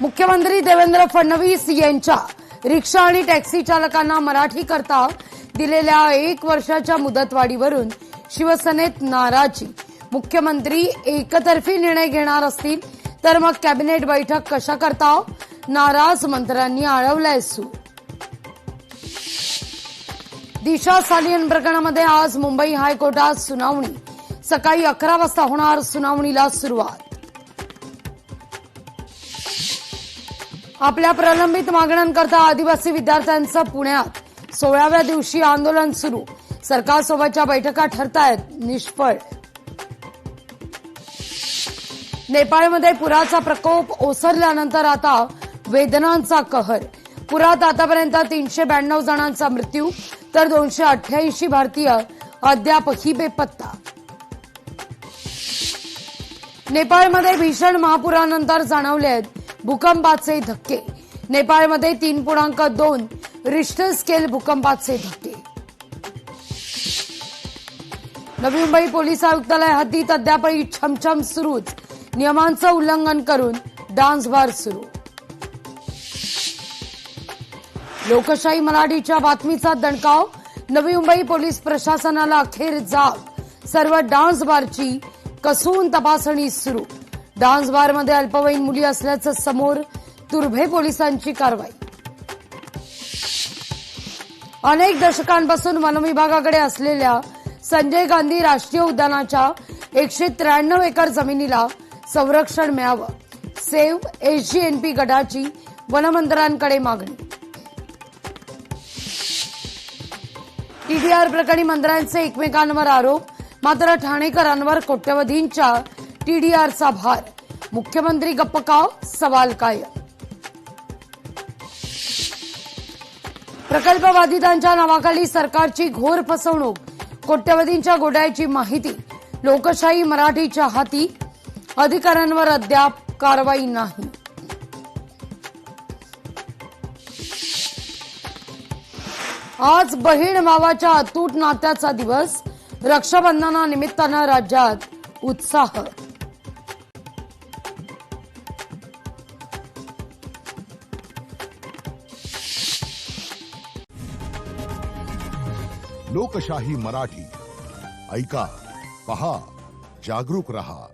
मुख्यमंत्री देवेंद्र फडणवीस यांच्या रिक्षा आणि टॅक्सी चालकांना मराठी करता दिलेल्या 1 वर्षाच्या मुदतवाढीवरून शिवसेनेत नाराजी। मुख्यमंत्री एकतर्फी निर्णय घेणार असतील तर मग कॅबिनेट बैठक कशा करता? नाराज मंत्र्यांनी आळवलाय सूर। दिशा सालियन प्रकरणामध्ये आज मुंबई हायकोर्टात सुनावणी। सकाळी 11 वाजता होणार सुनावणीला सुरुवात। आपल्या प्रलंबित मागण्यांकरता आदिवासी विद्यार्थ्यांचं पुण्यात 16व्या दिवशी आंदोलन सुरू। सरकारसोबतच्या बैठका ठरतायत निष्फळ। नेपाळमध्ये पुराचा प्रकोप ओसरल्यानंतर आता वेदनांचा कहर। पुरात आतापर्यंत 392 जणांचा मृत्यू तर 288 भारतीय अद्यापही बेपत्ता। नेपाळमध्ये भीषण महापुरानंतर जाणवले भूकंपाचे धक्के। नेपाळमध्ये 3.2 रिश्टर स्केल भूकंपाचे धक्के। नवी मुंबई पोलीस आयुक्तालय हद्दीत अद्यापही छमछम सुरूच। नियमांचं उल्लंघन करून डान्स बार सुरू। लोकशाही मराठीच्या बातमीचा दणकाव। नवी मुंबई पोलीस प्रशासनाला अखेर जाग। सर्व डान्स बारची कसून तपासणी सुरू। डान्स बारमध्ये अल्पवयीन मुली असल्याचं समोर। तुर्भे पोलिसांची कारवाई। अनेक दशकांपासून वनविभागाकडे असलेल्या संजय गांधी राष्ट्रीय उद्यानाच्या 193 एकर जमिनीला संरक्षण मिळावं। सेव्ह एसजीएनपी गटाची वनमंत्र्यांकडे मागणी। टीडीआर प्रकरणी मंत्र्यांचे एकमेकांवर आरोप। मात्र ठाणेकरांवर कोट्यवधींच्या टीडीआरचा भार। मुख्यमंत्री गप्प का? सवाल कायम। प्रकल्पबाधितांच्या नावाखाली सरकारची घोर फसवणूक। कोट्यवधींच्या घोटाळ्याची माहिती लोकशाही मराठीच्या हाती। अधिकाऱ्यांवर अद्याप कारवाई नाही। आज बहीण भावाच्या अतूट नात्याचा दिवस। रक्षाबंधनानिमित्तानं राज्यात उत्साह। लोकशाही मराठी ऐका, पहा, जागरूक रहा।